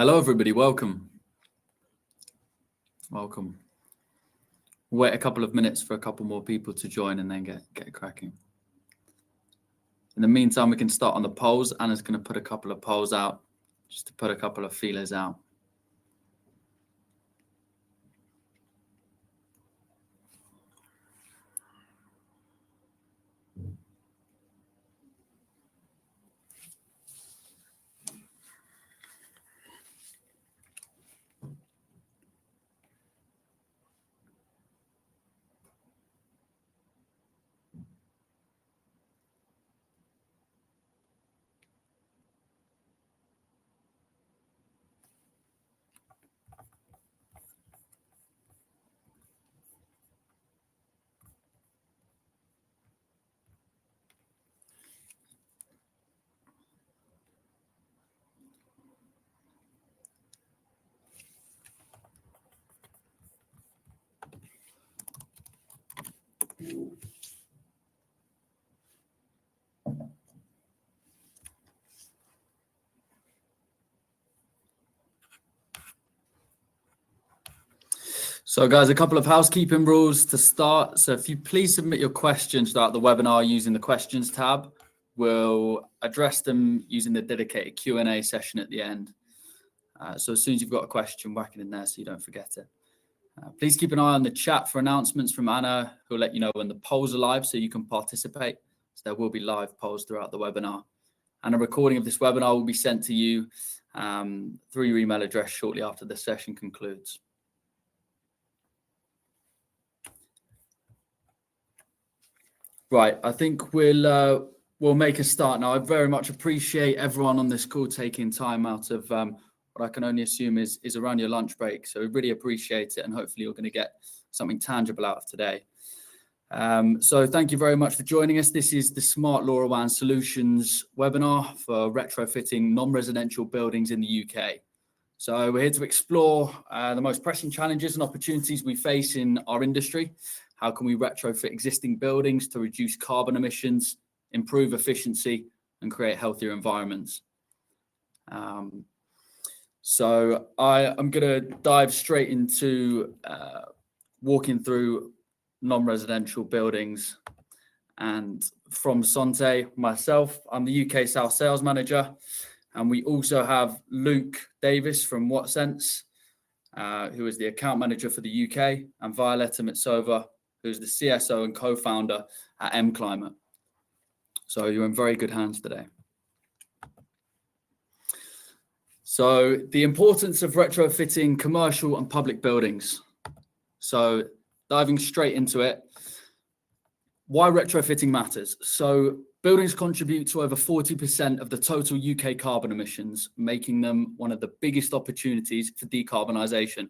Hello, everybody. Welcome. Welcome. Wait a couple of minutes for a couple more people to join and then get cracking. In the meantime, we can start on the polls. Anna's going to put a couple of polls out just to put a couple of feelers out. So guys, a couple of housekeeping rules to start. So if you please submit your questions throughout the webinar using the questions tab, we'll address them using the dedicated Q&A session at the end. So as soon as you've got a question, whack it in there so you don't forget it. Please keep an eye on the chat for announcements from Anna, who'll let you know when the polls are live so you can participate. So there will be live polls throughout the webinar. And a recording of this webinar will be sent to you through your email address shortly after the session concludes. Right, I think we'll make a start now. I very much appreciate everyone on this call taking time out of what I can only assume is around your lunch break. So we really appreciate it, and hopefully you're going to get something tangible out of today. So thank you very much for joining us. This is the Smart LoRaWAN Solutions webinar for retrofitting non-residential buildings in the UK. So we're here to explore the most pressing challenges and opportunities we face in our industry. How can we retrofit existing buildings to reduce carbon emissions, improve efficiency, and create healthier environments? So I'm going to dive straight into walking through non-residential buildings. And from Sontay, myself, I'm the UK South Sales Manager. And we also have Luke Davis from Wattsense, who is the Account Manager for the UK, and Violetta Mitsova, who's the CSO and co-founder at MClimate. So you're in very good hands today. So the importance of retrofitting commercial and public buildings. So diving straight into it, why retrofitting matters. So buildings contribute to over 40% of the total UK carbon emissions, making them one of the biggest opportunities for decarbonisation.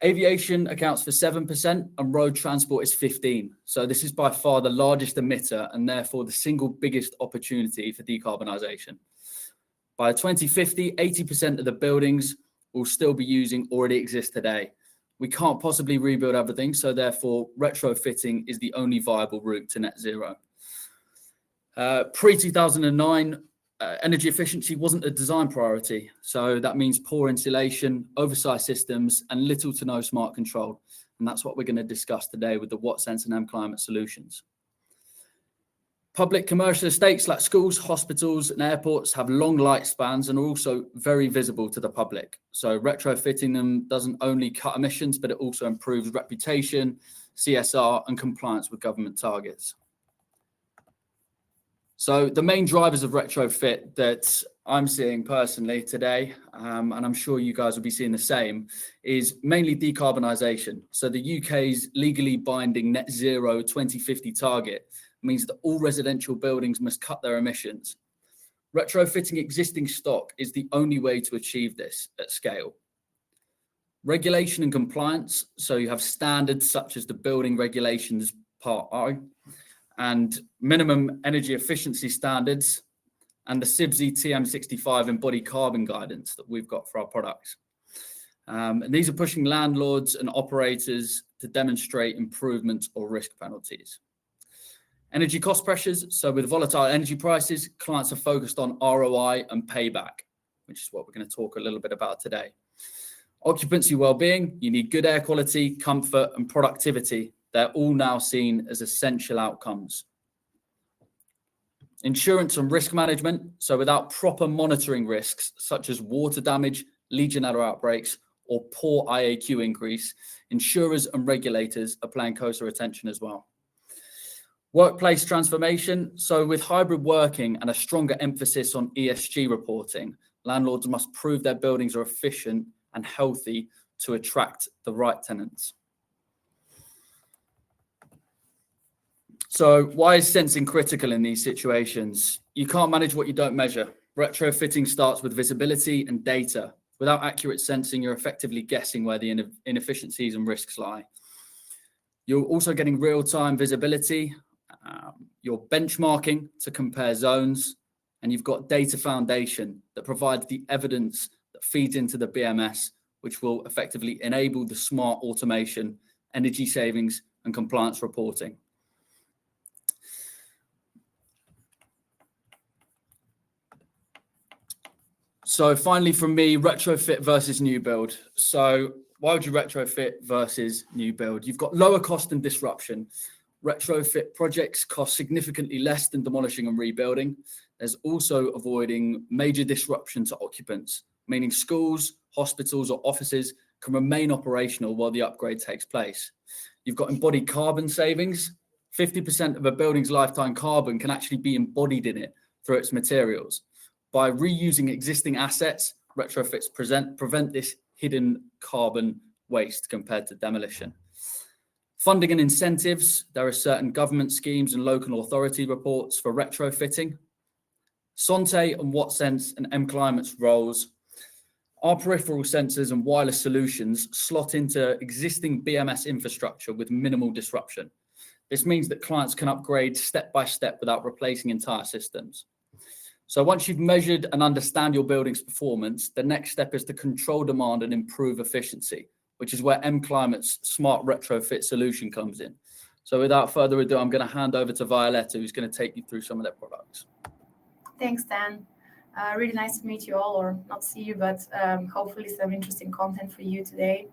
Aviation accounts for 7% and road transport is 15%. So this is by far the largest emitter and therefore the single biggest opportunity for decarbonisation. By 2050, 80% of the buildings will still be using already exist today. We can't possibly rebuild everything, so therefore retrofitting is the only viable route to net zero. Pre-2009, energy efficiency wasn't a design priority. So that means poor insulation, oversized systems, and little to no smart control. And that's what we're going to discuss today with the Wattsense and MClimate solutions. Public commercial estates like schools, hospitals, and airports have long lifespans and are also very visible to the public. So retrofitting them doesn't only cut emissions, but it also improves reputation, CSR, and compliance with government targets. So the main drivers of retrofit that I'm seeing personally today, and I'm sure you guys will be seeing the same, is mainly decarbonisation. So the UK's legally binding net zero 2050 target means that all residential buildings must cut their emissions. Retrofitting existing stock is the only way to achieve this at scale. Regulation and compliance, so you have standards such as the Building Regulations Part I, and minimum energy efficiency standards, and the CIBSE TM65 embodied carbon guidance that we've got for our products. And these are pushing landlords and operators to demonstrate improvements or risk penalties. Energy cost pressures. So with volatile energy prices, clients are focused on ROI and payback. which is what we're going to talk a little bit about today. Occupancy well-being, you need good air quality, comfort, and productivity. They're all now seen as essential outcomes. Insurance and risk management. So without proper monitoring risks, such as water damage, Legionella outbreaks, or poor IAQ increase, insurers and regulators are paying closer attention as well. Workplace transformation. So with hybrid working and a stronger emphasis on ESG reporting, landlords must prove their buildings are efficient and healthy to attract the right tenants. So why is sensing critical in these situations? You can't manage what you don't measure. Retrofitting starts with visibility and data. Without accurate sensing, you're effectively guessing where the inefficiencies and risks lie. You're also getting real-time visibility. You're benchmarking to compare zones, and you've got data foundation that provides the evidence that feeds into the BMS, which will effectively enable the smart automation, energy savings, and compliance reporting. So finally from me, retrofit versus new build. So why would you retrofit versus new build? You've got lower cost and disruption. Retrofit projects cost significantly less than demolishing and rebuilding. There's also avoiding major disruption to occupants, meaning schools, hospitals, or offices can remain operational while the upgrade takes place. You've got embodied carbon savings. 50% of a building's lifetime carbon can actually be embodied in it through its materials. By reusing existing assets, retrofits prevent this hidden carbon waste compared to demolition. Funding and incentives. There are certain government schemes and local authority reports for retrofitting. Sontay and Wattsense and MClimate's roles. Our peripheral sensors and wireless solutions slot into existing BMS infrastructure with minimal disruption. This means that clients can upgrade step by step without replacing entire systems. So once you've measured and understand your building's performance, the next step is to control demand and improve efficiency, which is where MClimate's smart retrofit solution comes in. So without further ado, I'm going to hand over to Violetta, who's going to take you through some of their products. Thanks, Dan. Really nice to meet you all, or not see you, but hopefully some interesting content for you today.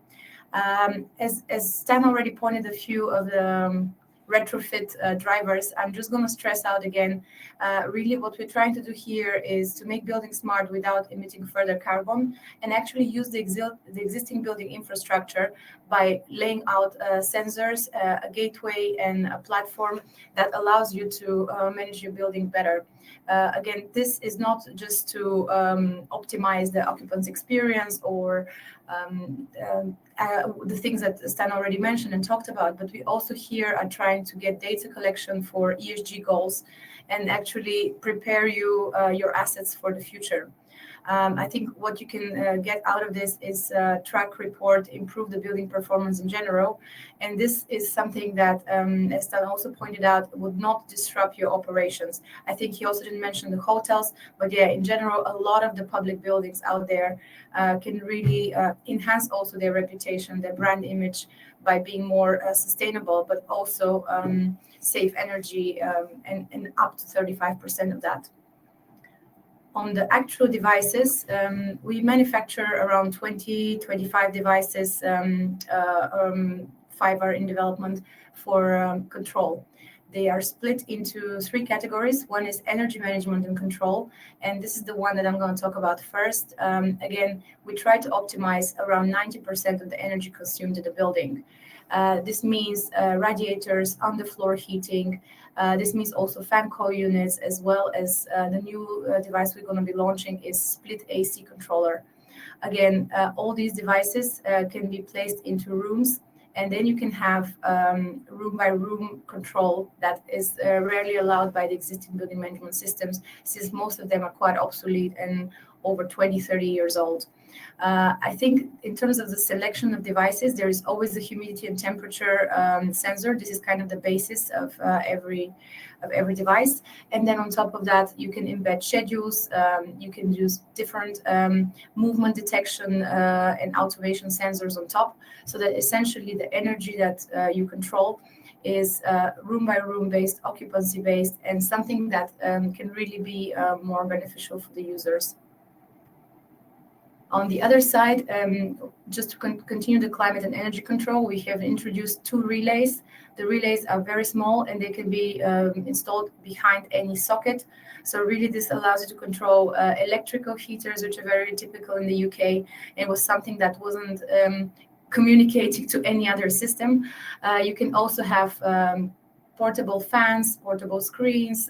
As Dan already pointed a few of the retrofit drivers, I'm just going to stress out again, really what we're trying to do here is to make buildings smart without emitting further carbon, and actually use the existing building infrastructure by laying out sensors, a gateway, and a platform that allows you to manage your building better. Again, this is not just to optimize the occupant's experience or the things that Stan already mentioned and talked about, but we also here are trying to get data collection for ESG goals and actually prepare you your assets for the future. I think what you can get out of this is track, report, improve the building performance in general. And this is something that, as Stan also pointed out, would not disrupt your operations. I think he also didn't mention the hotels, but yeah, in general, a lot of the public buildings out there can really enhance also their reputation, their brand image by being more sustainable, but also save energy and up to 35% of that. On the actual devices, we manufacture around 25 devices, 5 are in development for control. They are split into 3 categories. One is energy management and control, and this is the one that I'm going to talk about first. Again, we try to optimize around 90% of the energy consumed in the building. This means radiators, underfloor heating. This means also fan coil units, as well as the new device we're going to be launching is split AC controller. Again, all these devices can be placed into rooms, and then you can have room by room control that is rarely allowed by the existing building management systems, since most of them are quite obsolete and over 20-30 years old. I think in terms of the selection of devices, there is always the humidity and temperature sensor. This is kind of the basis of every device. And then on top of that, you can embed schedules. You can use different movement detection and automation sensors on top, so that essentially the energy that you control is room by room based, occupancy based, and something that can really be more beneficial for the users. On the other side, just to continue the climate and energy control, we have introduced 2 relays. The relays are very small and they can be installed behind any socket. So really this allows you to control electrical heaters, which are very typical in the UK. It was something that wasn't communicating to any other system. You can also have portable fans, portable screens,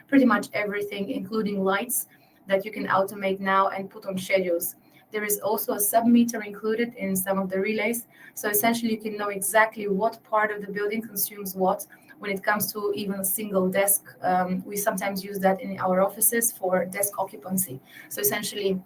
pretty much everything, including lights that you can automate now and put on schedules. There is also a sub-meter included in some of the relays. So essentially you can know exactly what part of the building consumes what when it comes to even a single desk. We sometimes use that in our offices for desk occupancy. So essentially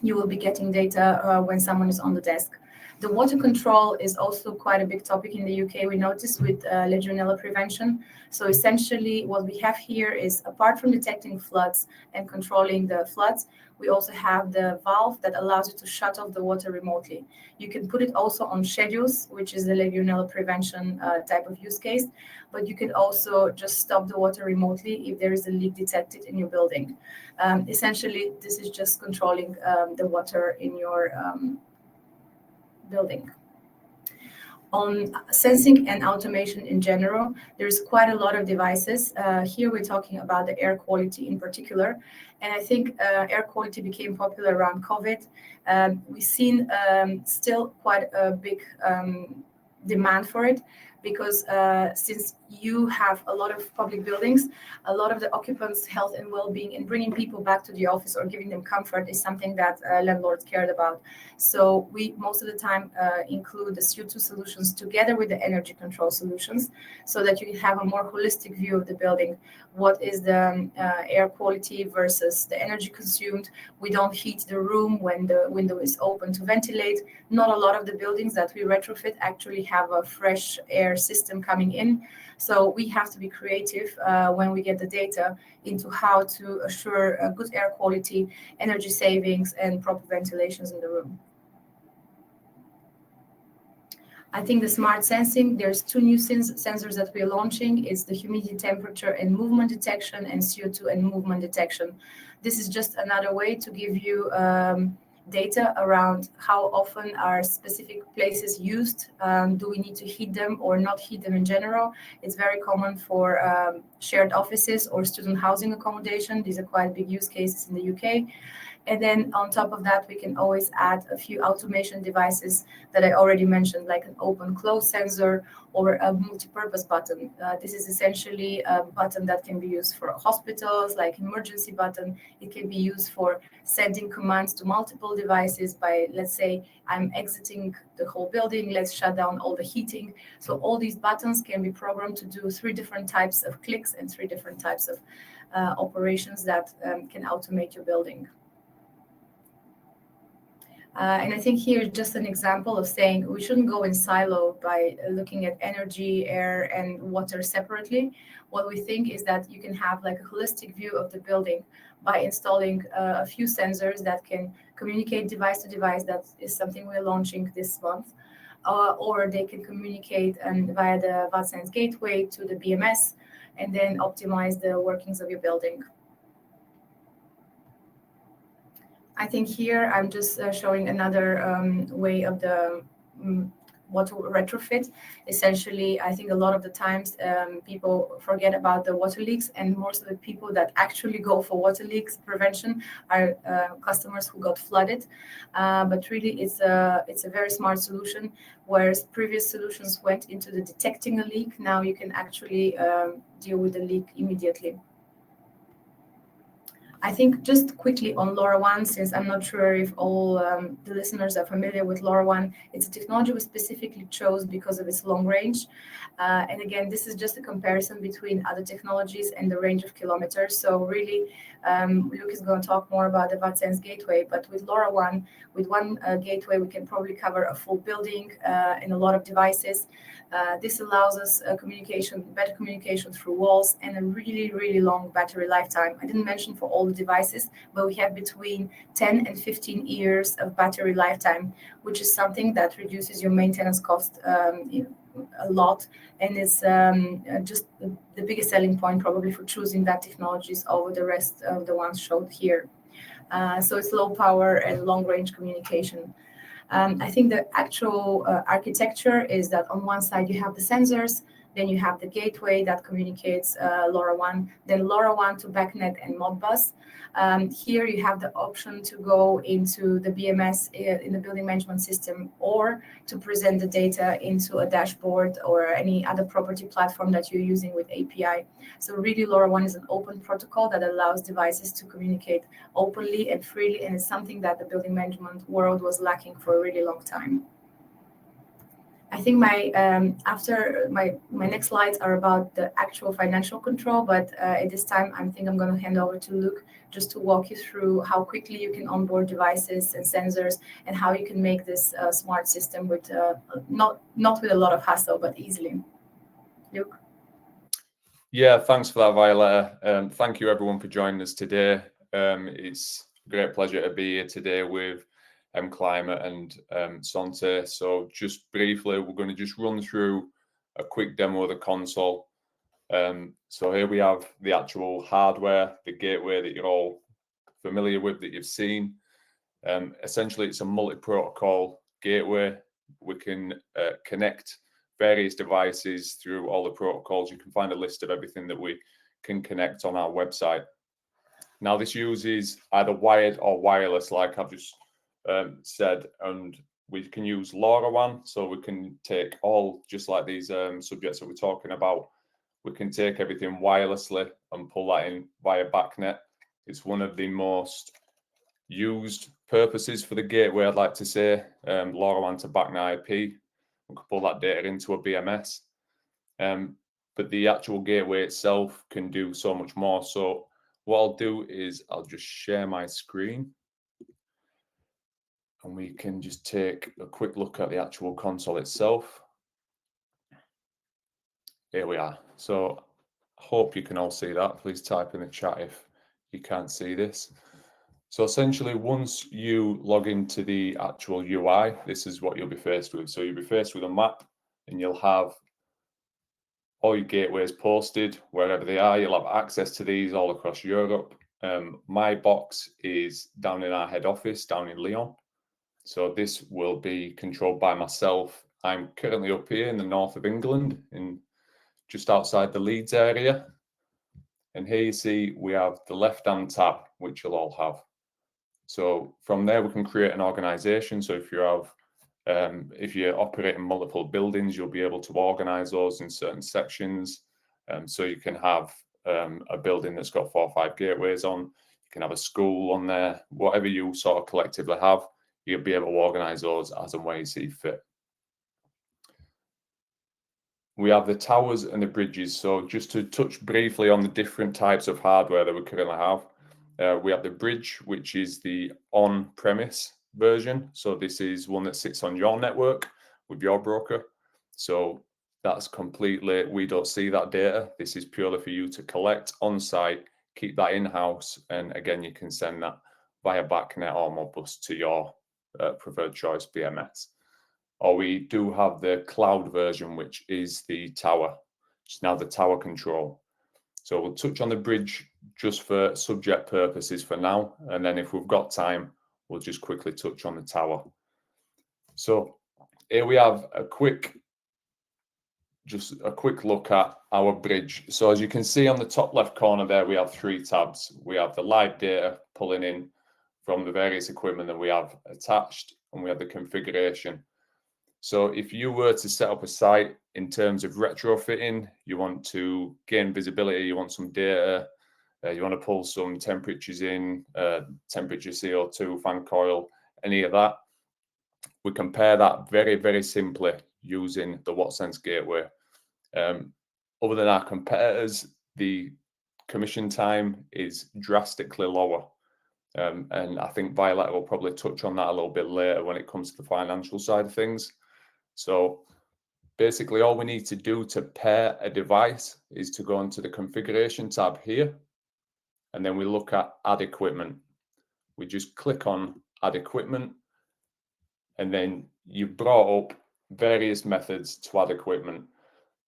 you will be getting data when someone is on the desk. The water control is also quite a big topic in the UK, we noticed, with Legionella prevention. So essentially what we have here is, apart from detecting floods and controlling the floods, we also have the valve that allows you to shut off the water remotely. You can put it also on schedules, which is the Legionella prevention type of use case, but you can also just stop the water remotely if there is a leak detected in your building. Essentially, this is just controlling the water in your building. On sensing and automation in general, there's quite a lot of devices. Here we're talking about the air quality in particular. And I think air quality became popular around COVID. We've seen still quite a big demand for it, because since you have a lot of public buildings, a lot of the occupants' health and well-being and bringing people back to the office or giving them comfort is something that landlords cared about. So we most of the time include the CO2 solutions together with the energy control solutions, so that you can have a more holistic view of the building. What is the air quality versus the energy consumed? We don't heat the room when the window is open to ventilate. Not a lot of the buildings that we retrofit actually have a fresh air system coming in. So we have to be creative when we get the data into how to assure a good air quality, energy savings, and proper ventilations in the room. I think the smart sensing, there's 2 new sensors that we're launching. It's the humidity, temperature, and movement detection, and CO2 and movement detection. This is just another way to give you data around how often are specific places used. Do we need to heat them or not heat them in general? It's very common for shared offices or student housing accommodation. These are quite big use cases in the UK. And then on top of that, we can always add a few automation devices that I already mentioned, like an open-close sensor or a multi-purpose button. This is essentially a button that can be used for hospitals, like emergency button. It can be used for sending commands to multiple devices by, let's say, I'm exiting the whole building, let's shut down all the heating. So all these buttons can be programmed to do 3 different types of clicks and 3 different types of operations that can automate your building. And I think here is just an example of saying we shouldn't go in silo by looking at energy, air, and water separately. What we think is that you can have like a holistic view of the building by installing a few sensors that can communicate device to device. That is something we're launching this month. Or they can communicate via the Wattsense gateway to the BMS and then optimize the workings of your building. I think here I'm just showing another way of the water retrofit. Essentially, I think a lot of the times people forget about the water leaks, and most of the people that actually go for water leaks prevention are customers who got flooded. But really, it's a very smart solution. Whereas previous solutions went into the detecting a leak, now you can actually deal with the leak immediately. I think just quickly on LoRaWAN, since I'm not sure if all the listeners are familiar with LoRaWAN, it's a technology we specifically chose because of its long range. And again, this is just a comparison between other technologies and the range of kilometers. So really, Luke is going to talk more about the Wattsense gateway, but with LoRaWAN, with one gateway, we can probably cover a full building and a lot of devices. This allows us better communication through walls, and a really, really long battery lifetime. I didn't mention for all the devices, but we have between 10 and 15 years of battery lifetime, which is something that reduces your maintenance cost a lot, and it's just the biggest selling point probably for choosing that technologies over the rest of the ones showed here. So it's low power and long range communication. I think the actual architecture is that on one side you have the sensors, then you have the gateway that communicates LoRaWAN, then LoRaWAN to BACnet and Modbus. Here you have the option to go into the BMS in the building management system, or to present the data into a dashboard or any other property platform that you're using with API. So really LoRaWAN is an open protocol that allows devices to communicate openly and freely, and it's something that the building management world was lacking for a really long time. I think my next slides are about the actual financial control, but at this time I think I'm going to hand over to Luke just to walk you through how quickly you can onboard devices and sensors, and how you can make this smart system with not with a lot of hassle, but easily. Luke? Yeah, thanks for that, Violetta. Thank you everyone for joining us today. It's a great pleasure to be here today with MClimate and Sontay. So just briefly, we're going to just run through a quick demo of the console. So here we have the actual hardware, the gateway that you're all familiar with, that you've seen. Essentially, it's a multi-protocol gateway. We can connect various devices through all the protocols. You can find a list of everything that we can connect on our website. Now, this uses either wired or wireless, like I've just said, and we can use LoRaWAN, so we can take all, just like these subjects that we're talking about, we can take everything wirelessly and pull that in via BACnet. It's one of the most used purposes for the gateway, I'd like to say, LoRaWAN to BACnet IP. We can pull that data into a BMS. But the actual gateway itself can do so much more. So what I'll do is I'll just share my screen, and we can just take a quick look at the actual console itself. Here we are. So I hope you can all see that. Please type in the chat if you can't see this. So essentially, once you log into the actual UI, this is what you'll be faced with. So you'll be faced with a map, and you'll have all your gateways posted wherever they are. You'll have access to these all across Europe. My box is down in our head office, down in Lyon. So this will be controlled by myself. I'm currently up here in the north of England, in just outside the Leeds area. And here you see we have the left-hand tab, which you'll all have. So from there, we can create an organization. So if you have, if you're operating multiple buildings, you'll be able to organize those in certain sections. So you can have a building that's got 4 or 5 gateways on. You can have a school on there. Whatever you sort of collectively have, you'll be able to organize those as and where you see fit. We have the towers and the bridges. So just to touch briefly on the different types of hardware that we currently have, we have the bridge, which is the on-premise version. So this is one that sits on your network with your broker. So that's completely, we don't see that data. This is purely for you to collect on site, keep that in-house, and again, you can send that via BACnet or Modbus to your preferred choice BMS. Or we do have the cloud version, which is the tower. It's now the tower control. So we'll touch on the bridge just for subject purposes for now. And then if we've got time, we'll just quickly touch on the tower. So here we have just a quick look at our bridge. So as you can see on the top left corner there, we have 3 tabs. We have the live data pulling in from the various equipment that we have attached, and we have the configuration. So if you were to set up a site in terms of retrofitting, you want to gain visibility, you want some data, you want to pull some temperatures in, temperature, CO2, fan coil, any of that, we compare that very, very simply using the Wattsense gateway. Other than our competitors, the commission time is drastically lower. And I think Violetta will probably touch on that a little bit later when it comes to the financial side of things. So basically all we need to do to pair a device is to go into the configuration tab here, and then we look at add equipment. We just click on add equipment, and then you brought up various methods to add equipment.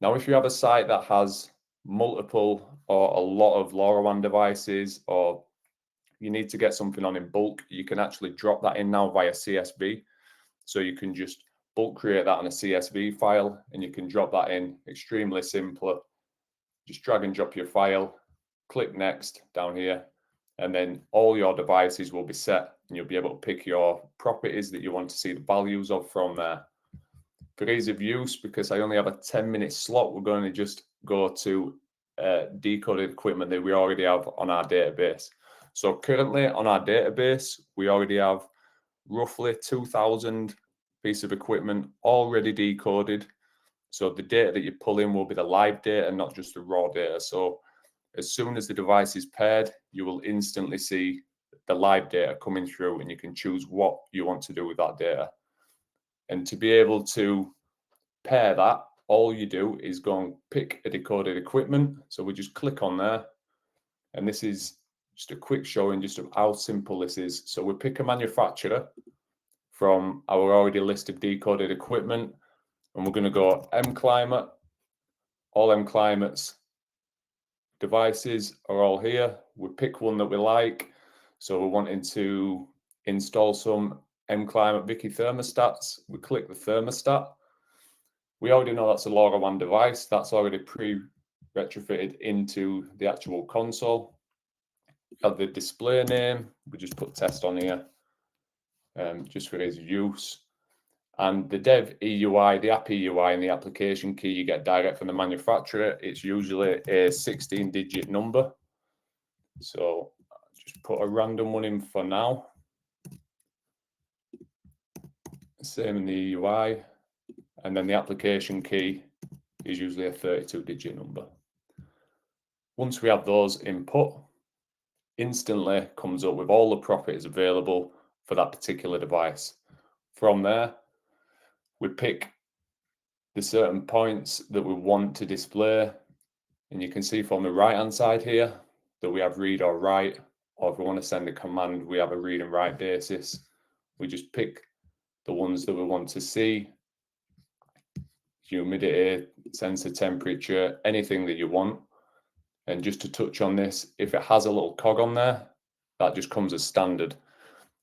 Now, if you have a site that has multiple or a lot of LoRaWAN devices, or you need to get something on in bulk, you can actually drop that in now via CSV. So you can just bulk create that on a CSV file, and you can drop that in extremely simple. Just drag and drop your file, click next down here, and then all your devices will be set, and you'll be able to pick your properties that you want to see the values of from there. For ease of use, because I only have a 10-minute slot, we're going to just go to decoded equipment that we already have on our database. So currently on our database, we already have roughly 2,000 pieces of equipment already decoded. So the data that you pull in will be the live data, not just the raw data. So as soon as the device is paired, you will instantly see the live data coming through, and you can choose what you want to do with that data. And to be able to pair that, all you do is go and pick a decoded equipment. So we just click on there, and this is just a quick showing just of how simple this is. So we pick a manufacturer from our already list of decoded equipment, and we're going to go MClimate. All MClimate's devices are all here. We pick one that we like. So we're wanting to install some MClimate Vicky thermostats. We click the thermostat. We already know that's a LoRaWAN device. That's already pre-retrofitted into the actual console. Have the display name. We just put test on here, just for ease of use. And the dev EUI, the app EUI, and the application key you get direct from the manufacturer. It's usually a 16-digit number. So just put a random one in for now. Same in the EUI. And then the application key is usually a 32-digit number. Once we have those input, instantly comes up with all the properties available for that particular device. From there, we pick the certain points that we want to display, and you can see from the right hand side here that we have read or write, or if we want to send a command, we have a read and write basis. We just pick the ones that we want to see: humidity, sensor temperature, anything that you want. And just to touch on this, if it has a little cog on there, that just comes as standard.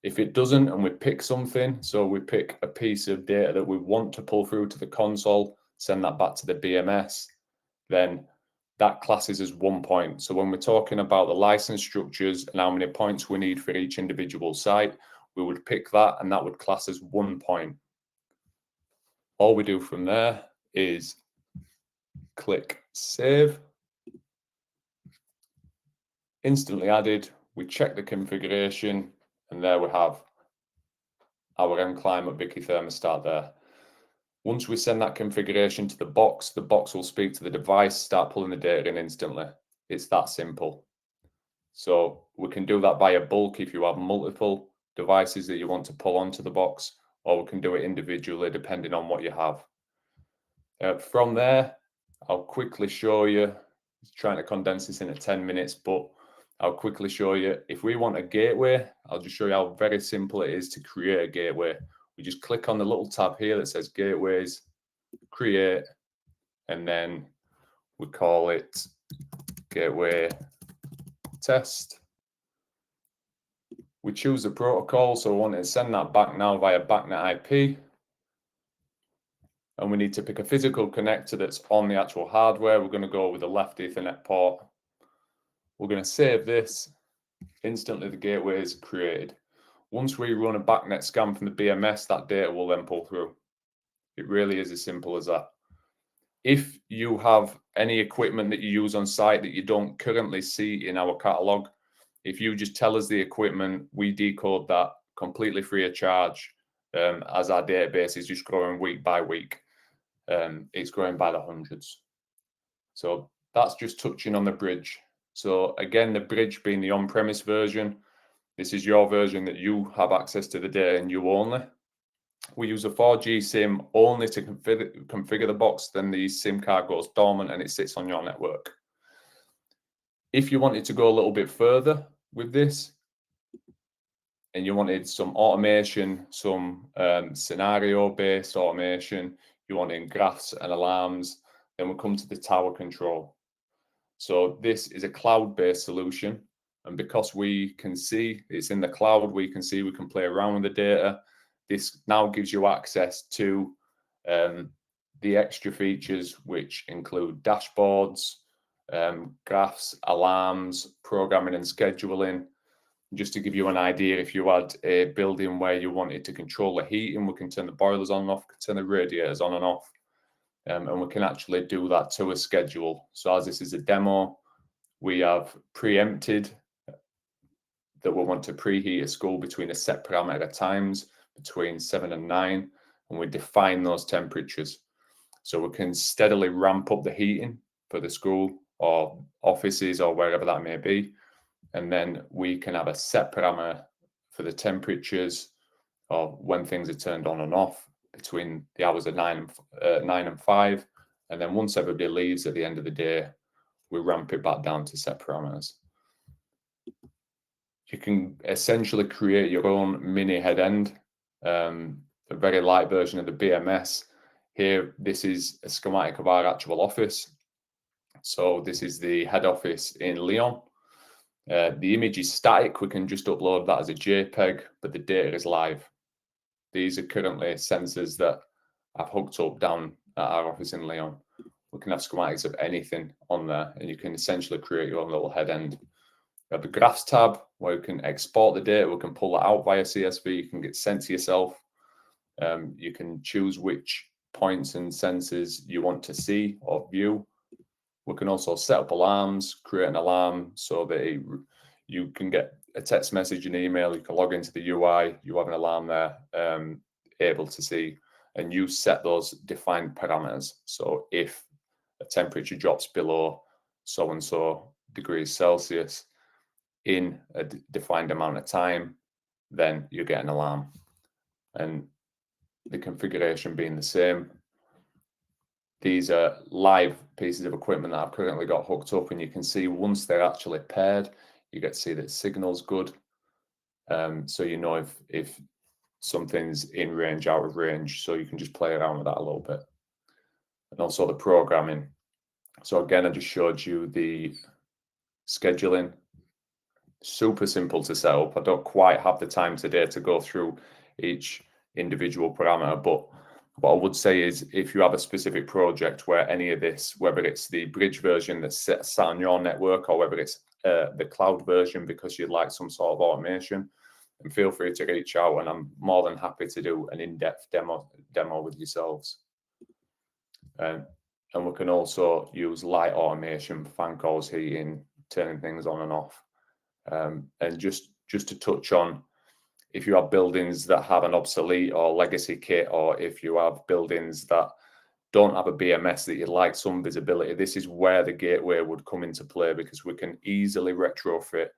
If it doesn't, and we pick something, so we pick a piece of data that we want to pull through to the console, send that back to the BMS, then that classes as 1 point. So when we're talking about the license structures and how many points we need for each individual site, we would pick that, and that would class as 1 point. All we do from there is click save. Instantly added. We check the configuration, and there we have our MClimate Vicky thermostat there. Once we send that configuration to the box will speak to the device, start pulling the data in instantly. It's that simple. So we can do that via bulk if you have multiple devices that you want to pull onto the box, or we can do it individually depending on what you have. From there, I'll quickly show you, trying to condense this into 10 minutes, but I'll quickly show you, if we want a gateway, I'll just show you how very simple it is to create a gateway. We just click on the little tab here that says gateways, create, and then we call it gateway test. We choose the protocol, so we want to send that back now via BACnet IP. And we need to pick a physical connector that's on the actual hardware. We're going to go with the left Ethernet port. We're going to save this. Instantly the gateway is created. Once we run a BACnet scan from the BMS, that data will then pull through. It really is as simple as that. If you have any equipment that you use on site that you don't currently see in our catalog, if you just tell us the equipment, we decode that completely free of charge, as our database is just growing week by week. It's growing by the hundreds. So that's just touching on the bridge. So again, the bridge being the on-premise version, this is your version that you have access to the data and you only. We use a 4G SIM only to configure the box, then the SIM card goes dormant and it sits on your network. If you wanted to go a little bit further with this, and you wanted some automation, some scenario-based automation, you wanted graphs and alarms, then we come to the tower control. So this is a cloud-based solution. And because we can see it's in the cloud, we can see we can play around with the data. This now gives you access to the extra features, which include dashboards, graphs, alarms, programming and scheduling. Just to give you an idea, if you had a building where you wanted to control the heating, we can turn the boilers on and off, turn the radiators on and off, and we can actually do that to a schedule. So as this is a demo, we have preempted that we want to preheat a school between a set parameter of times, between 7 and 9, and we define those temperatures. So we can steadily ramp up the heating for the school or offices or wherever that may be. And then we can have a set parameter for the temperatures of when things are turned on and off between the hours of 9 and 5. And then once everybody leaves at the end of the day, we ramp it back down to set parameters. You can essentially create your own mini head end, a very light version of the BMS. Here, this is a schematic of our actual office. So this is the head office in Lyon. The image is static. We can just upload that as a JPEG, but the data is live. These are currently sensors that I've hooked up down at our office in Lyon. We can have schematics of anything on there, and you can essentially create your own little head end. We have the graphs tab where you can export the data. We can pull that out via CSV. You can get sent to yourself. You can choose which points and sensors you want to see or view. We can also set up alarms, create an alarm so that you can get a text message, an email, you can log into the UI, you have an alarm there, able to see, and you set those defined parameters. So if a temperature drops below so-and-so degrees Celsius in a defined amount of time, then you get an alarm. And the configuration being the same. These are live pieces of equipment that I've currently got hooked up, and you can see once they're actually paired, you get to see that signal's good. So you know if something's in range, out of range, so you can just play around with that a little bit. And also the programming. So again, I just showed you the scheduling. Super simple to set up. I don't quite have the time today to go through each individual parameter, but what I would say is if you have a specific project where any of this, whether it's the bridge version that's sat on your network or whether it's the cloud version because you'd like some sort of automation, then feel free to reach out, and I'm more than happy to do an in-depth demo with yourselves. And we can also use light automation, fan calls, heating, turning things on and off. And just to touch on, if you have buildings that have an obsolete or legacy kit, or if you have buildings that don't have a BMS that you'd like some visibility, this is where the gateway would come into play, because we can easily retrofit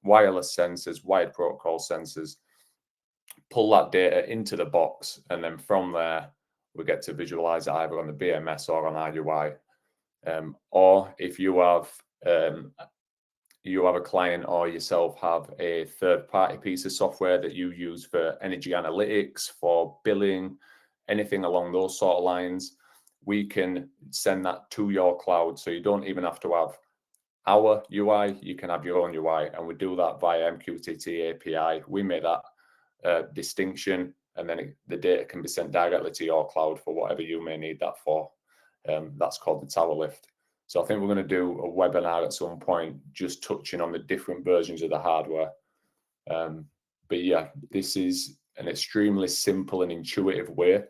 wireless sensors, wired protocol sensors, pull that data into the box, and then from there, we get to visualize it either on the BMS or on our UI. Or if you have a client or yourself have a third-party piece of software that you use for energy analytics, for billing, anything along those sort of lines, we can send that to your cloud. So you don't even have to have our UI, you can have your own UI, and we do that via MQTT API. We make that distinction, and then the data can be sent directly to your cloud for whatever you may need that for. That's called the tower lift. So I think we're going to do a webinar at some point just touching on the different versions of the hardware. But yeah, this is an extremely simple and intuitive way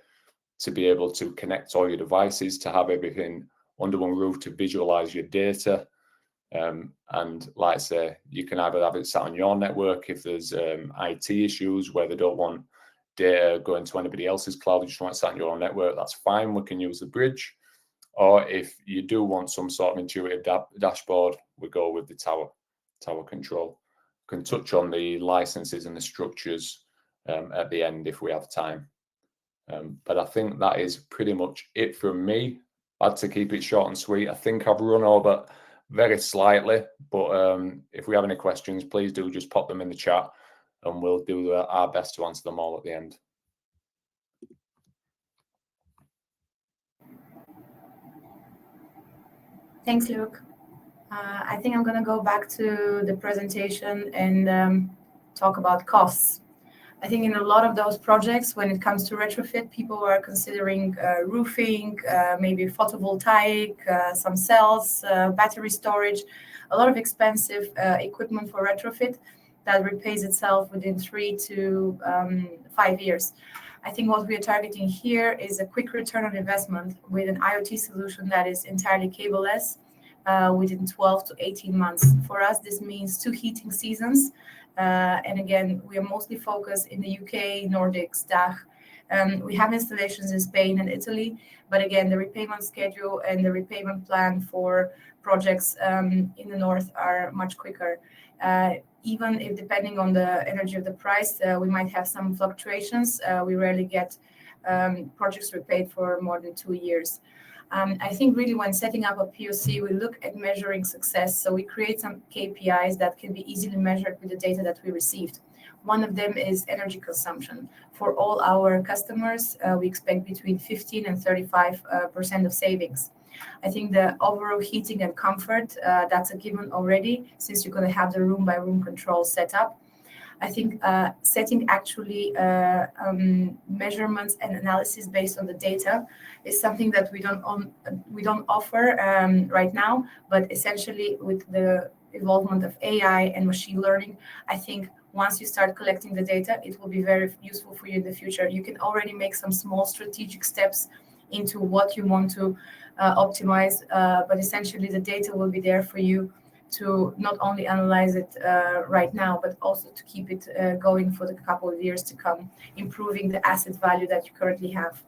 to be able to connect all your devices, to have everything under one roof, to visualize your data. And like I say, you can either have it sat on your network if there's IT issues where they don't want data going to anybody else's cloud, you just want it sat on your own network, that's fine, we can use the bridge. Or if you do want some sort of intuitive dashboard, we go with the tower control. We can touch on the licenses and the structures at the end if we have time. But I think that is pretty much it from me. I had to keep it short and sweet. I think I've run over very slightly, but if we have any questions, please do just pop them in the chat. and we'll do our best to answer them all at the end. Thanks, Luke. I think I'm going to go back to the presentation and talk about costs. I think in a lot of those projects, when it comes to retrofit, people are considering roofing, maybe photovoltaic, some cells, battery storage, a lot of expensive equipment for retrofit that repays itself within 3 to 5 years. I think what we are targeting here is a quick return on investment with an IoT solution that is entirely cableless within 12 to 18 months. For us, this means 2 heating seasons. And again, we are mostly focused in the UK, Nordics, DACH. We have installations in Spain and Italy, but again, the repayment schedule and the repayment plan for projects in the north are much quicker. Even if depending on the energy of the price, we might have some fluctuations. We rarely get projects repaid for more than 2 years. I think really when setting up a POC, we look at measuring success. So we create some KPIs that can be easily measured with the data that we received. One of them is energy consumption. For all our customers, we expect between 15 and 35% of savings. I think the overall heating and comfort, that's a given already, since you're going to have the room-by-room control set up. I think setting actually measurements and analysis based on the data is something that we don't offer right now, but essentially with the involvement of AI and machine learning, I think once you start collecting the data, it will be very useful for you in the future. You can already make some small strategic steps into what you want to optimize, but essentially the data will be there for you to not only analyze it right now, but also to keep it going for the couple of years to come, improving the asset value that you currently have.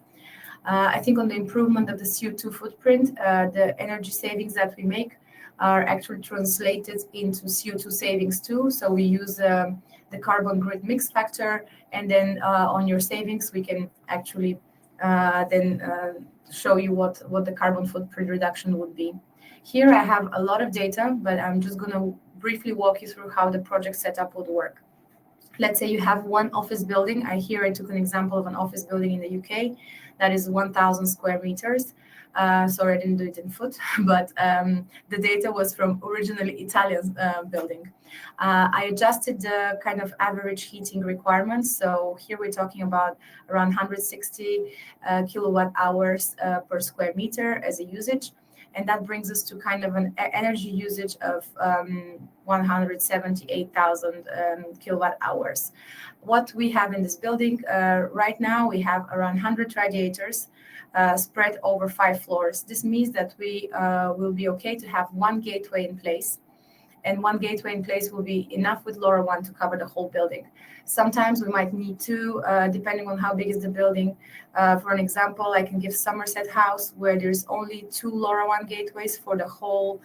I think on the improvement of the CO2 footprint, the energy savings that we make are actually translated into CO2 savings too. So we use the carbon grid mix factor, and then on your savings, we can actually then show you what the carbon footprint reduction would be. Here I have a lot of data, but I'm just going to briefly walk you through how the project setup would work. Let's say you have one office building. I took an example of an office building in the UK that is 1,000 square meters. Sorry, I didn't do it in foot, but the data was from originally Italian building. I adjusted the kind of average heating requirements. So here we're talking about around 160 kilowatt hours per square meter as a usage. And that brings us to kind of an energy usage of 178,000 kilowatt hours. What we have in this building right now, we have around 100 radiators spread over 5 floors. This means that we will be okay to have one gateway in place. And one gateway in place will be enough with LoRaWAN to cover the whole building. Sometimes we might need 2, depending on how big is the building. For an example, I can give Somerset House, where there's only 2 LoRaWAN gateways for the whole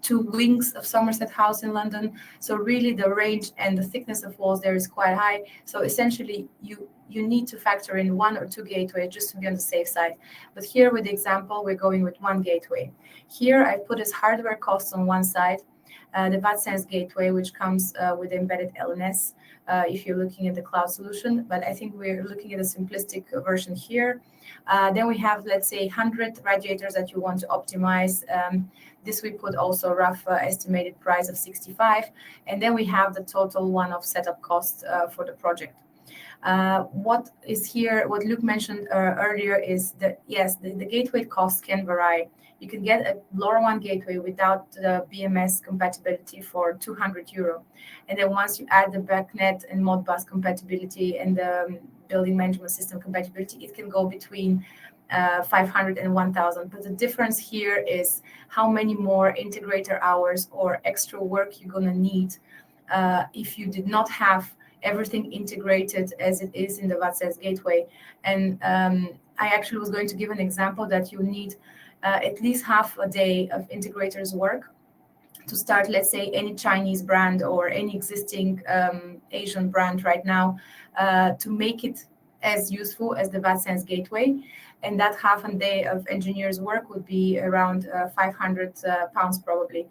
2 wings of Somerset House in London. So really the range and the thickness of walls there is quite high. So essentially you need to factor in 1 or 2 gateways just to be on the safe side. But here with the example, we're going with 1 gateway. Here I put as hardware costs on one side, the Wattsense gateway, which comes with embedded LNS if you're looking at the cloud solution. But I think we're looking at a simplistic version here. Then we have, let's say, 100 radiators that you want to optimize. This we put also rough estimated price of 65. And then we have the total one-off setup cost for the project. What is here, what Luke mentioned earlier is that, yes, the gateway costs can vary. You can get a LoRaWAN gateway without the BMS compatibility for €200. And then once you add the BACnet and Modbus compatibility and the building management system compatibility, it can go between 500 and 1,000. But the difference here is how many more integrator hours or extra work you're going to need if you did not have everything integrated as it is in the Wattsense gateway. And I actually was going to give an example that you need at least half a day of integrators work to start, let's say, any Chinese brand or any existing Asian brand right now to make it as useful as the Wattsense gateway. And that half a day of engineers' work would be around 500 pounds probably.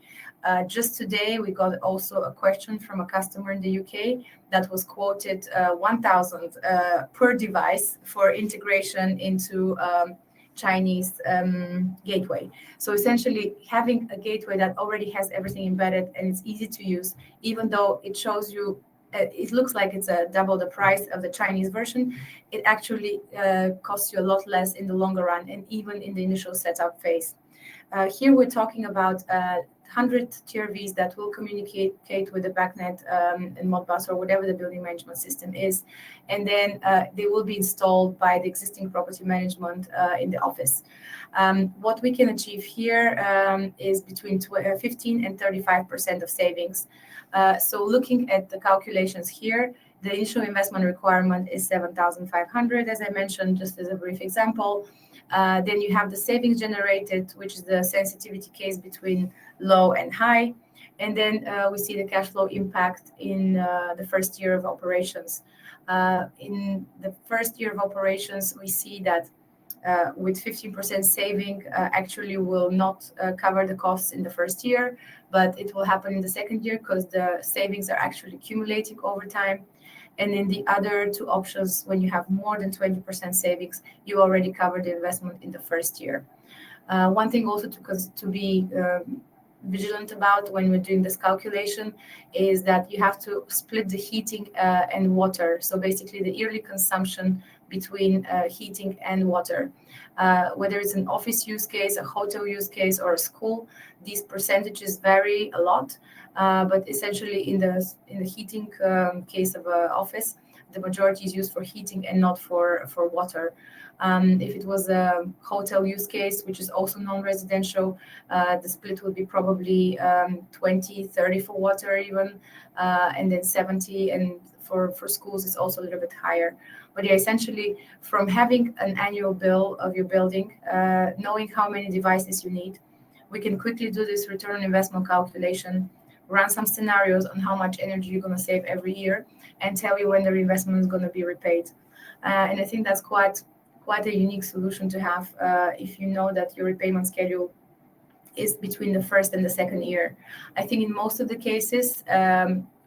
Just today, we got also a question from a customer in the UK that was quoted 1,000 per device for integration into Chinese gateway. So essentially, having a gateway that already has everything embedded and it's easy to use, even though it shows you, it looks like it's double the price of the Chinese version, it actually costs you a lot less in the longer run and even in the initial setup phase. Here we're talking about 100 TRVs that will communicate with the BACnet and Modbus or whatever the building management system is. And then they will be installed by the existing property management in the office. What we can achieve here is between 15 and 35% of savings. So looking at the calculations here, the initial investment requirement is 7,500, as I mentioned, just as a brief example. Then you have the savings generated, which is the sensitivity case between low and high. And then we see the cash flow impact in the first year of operations. In the first year of operations, we see that with 15% saving actually will not cover the costs in the first year, but it will happen in the second year because the savings are actually accumulating over time. And in the other two options, when you have more than 20% savings, you already cover the investment in the first year. One thing also to be vigilant about when we're doing this calculation is that you have to split the heating and water. So basically the yearly consumption between heating and water. Whether it's an office use case, a hotel use case, or a school, these percentages vary a lot. But essentially in the heating case of an office, the majority is used for heating and not for water. If it was a hotel use case, which is also non-residential, the split would be probably 20-30 for water even, and then 70, and for schools it's also a little bit higher. But yeah, essentially from having an annual bill of your building, knowing how many devices you need, we can quickly do this return on investment calculation, run some scenarios on how much energy you're going to save every year, and tell you when the investment is going to be repaid. And I think that's quite a unique solution to have if you know that your repayment schedule is between the first and the second year. I think in most of the cases,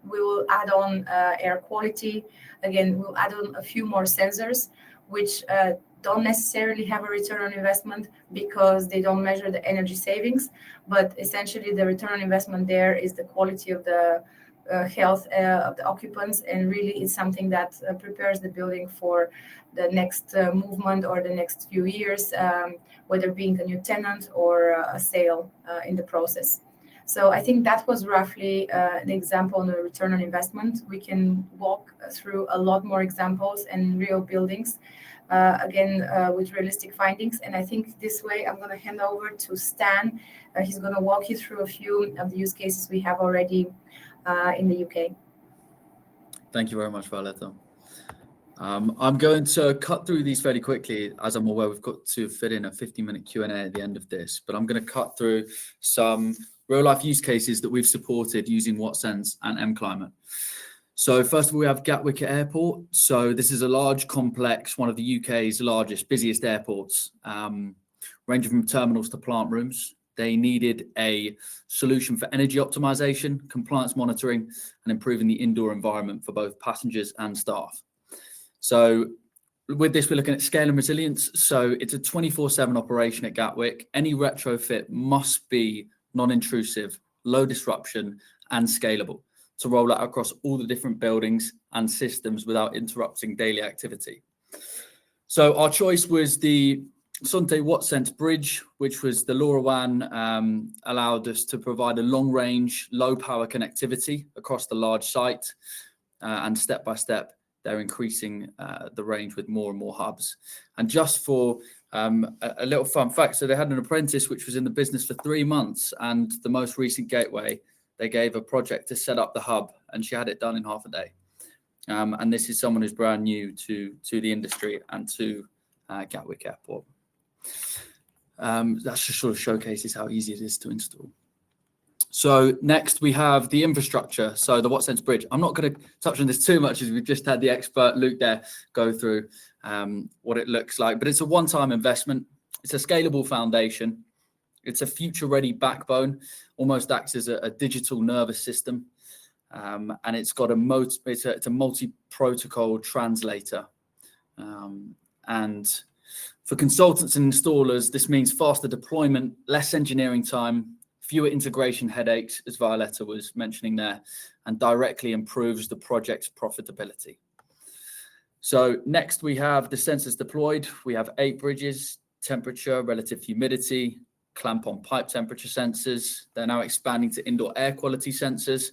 we will add on air quality. Again, we'll add on a few more sensors, which don't necessarily have a return on investment because they don't measure the energy savings. But essentially, the return on investment there is the quality of the health of the occupants, and really it's something that prepares the building for the next movement or the next few years, whether being a new tenant or a sale in the process. So I think that was roughly an example on the return on investment. We can walk through a lot more examples and real buildings, again, with realistic findings. And I think this way I'm going to hand over to Stan. He's going to walk you through a few of the use cases we have already in the UK. Thank you very much, Violetta. I'm going to cut through these fairly quickly, as I'm aware we've got to fit in a 15-minute Q&A at the end of this, but I'm going to cut through some real-life use cases that we've supported using Wattsense and MClimate. So first of all, we have Gatwick Airport. So this is a large complex, one of the UK's largest, busiest airports, ranging from terminals to plant rooms. They needed a solution for energy optimization, compliance monitoring, and improving the indoor environment for both passengers and staff. So with this, we're looking at scale and resilience. So it's a 24/7 operation at Gatwick. Any retrofit must be non-intrusive, low disruption, and scalable to roll out across all the different buildings and systems without interrupting daily activity. So our choice was the Sontay Wattsense bridge, which was the LoRaWAN, allowed us to provide a long-range, low-power connectivity across the large site, and step-by-step, they're increasing the range with more and more hubs. And just for a little fun fact, so they had an apprentice which was in the business for 3 months, and the most recent gateway, they gave a project to set up the hub, and she had it done in half a day. And this is someone who's brand new to the industry and to Gatwick Airport. That just sort of showcases how easy it is to install. So next we have the infrastructure. So the Wattsense bridge. I'm not going to touch on this too much as we've just had the expert Luke there go through what it looks like, but it's a one-time investment. It's a scalable foundation. It's a future-ready backbone, almost acts as a digital nervous system. And it's got it's a multi-protocol translator. And for consultants and installers, this means faster deployment, less engineering time, fewer integration headaches, as Violetta was mentioning there, and directly improves the project's profitability. So next we have the sensors deployed. We have 8 bridges, temperature, relative humidity, clamp on pipe temperature sensors. They're now expanding to indoor air quality sensors.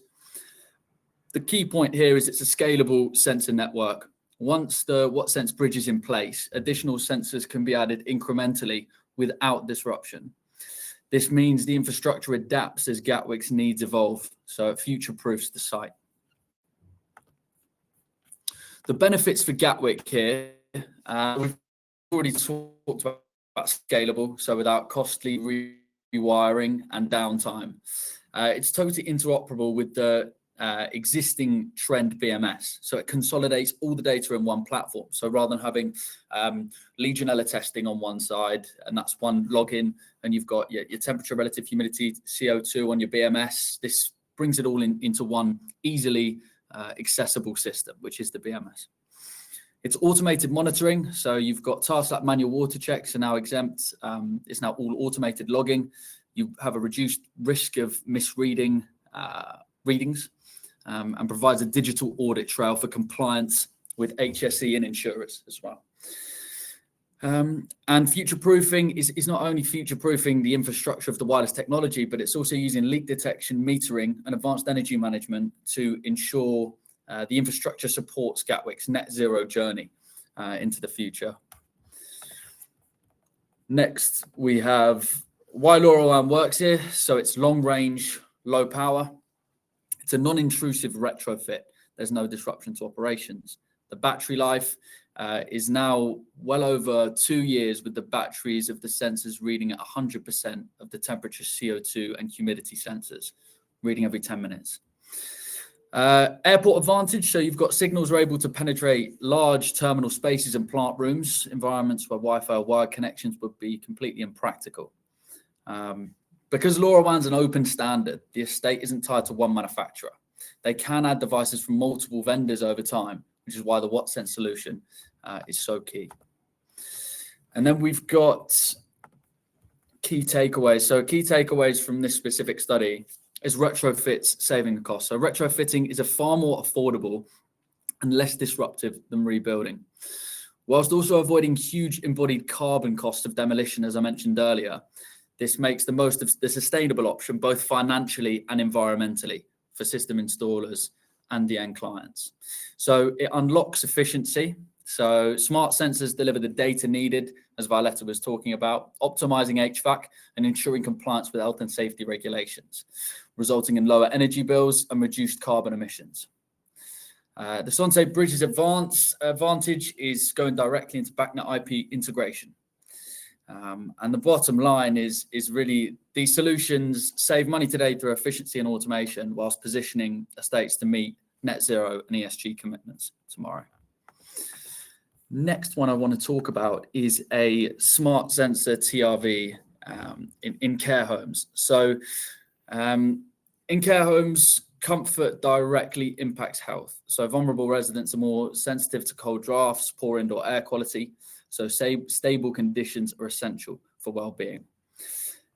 The key point here is it's a scalable sensor network. Once the Wattsense bridge is in place, additional sensors can be added incrementally without disruption. This means the infrastructure adapts as Gatwick's needs evolve, so it future-proofs the site. The benefits for Gatwick here, we've already talked about scalable, so without costly rewiring and downtime. It's totally interoperable with the existing trend BMS. So it consolidates all the data in one platform. So rather than having Legionella testing on one side, and that's one login, and you've got your temperature, relative humidity, CO2 on your BMS, this brings it all into one easily accessible system, which is the BMS. It's automated monitoring. So you've got tasks like manual water checks are now exempt. It's now all automated logging. You have a reduced risk of misreading readings. And provides a digital audit trail for compliance with HSE and insurers as well. And future-proofing is not only future-proofing the infrastructure of the wireless technology, but it's also using leak detection, metering, and advanced energy management to ensure the infrastructure supports Gatwick's net zero journey into the future. Next, we have why LoRaWAN works here. So it's long range, low power. It's a non-intrusive retrofit. There's no disruption to operations. The battery life is now well over 2 years, with the batteries of the sensors reading at 100% of the temperature, CO2 and humidity sensors, reading every 10 minutes. Airport advantage, so you've got signals are able to penetrate large terminal spaces and plant rooms, environments where Wi-Fi or wired connections would be completely impractical. Because LoRaWAN's an open standard, the estate isn't tied to one manufacturer. They can add devices from multiple vendors over time, which is why the Wattsense solution is so key. And then we've got key takeaways. So key takeaways from this specific study is retrofits saving the cost. So retrofitting is a far more affordable and less disruptive than rebuilding, whilst also avoiding huge embodied carbon cost of demolition, as I mentioned earlier. This makes the most of the sustainable option, both financially and environmentally, for system installers and the end clients. So it unlocks efficiency. So smart sensors deliver the data needed, as Violetta was talking about, optimizing HVAC and ensuring compliance with health and safety regulations, resulting in lower energy bills and reduced carbon emissions. The Sontay Bridge's advantage is going directly into BACnet IP integration. And the bottom line is really these solutions save money today through efficiency and automation, whilst positioning estates to meet net zero and ESG commitments tomorrow. Next one I want to talk about is a smart sensor TRV in care homes. So in care homes, comfort directly impacts health. So vulnerable residents are more sensitive to cold drafts, poor indoor air quality. So stable conditions are essential for well-being.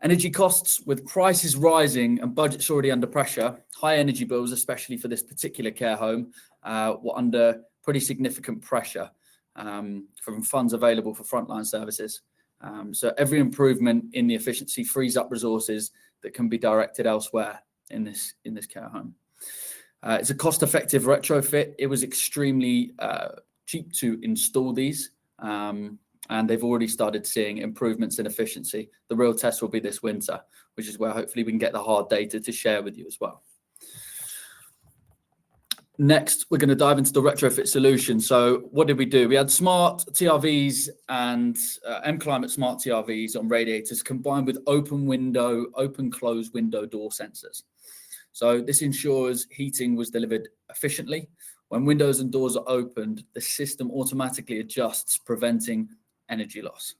Energy costs, with prices rising and budgets already under pressure, high energy bills, especially for this particular care home, were under pretty significant pressure from funds available for frontline services. So every improvement in the efficiency frees up resources that can be directed elsewhere in this care home. It's a cost-effective retrofit. It was extremely cheap to install these. And they've already started seeing improvements in efficiency. The real test will be this winter, which is where hopefully we can get the hard data to share with you as well. Next, we're going to dive into the retrofit solution. So what did we do? We had smart TRVs and MClimate smart TRVs on radiators combined with open close window door sensors. So this ensures heating was delivered efficiently. When windows and doors are opened, the system automatically adjusts, preventing energy loss.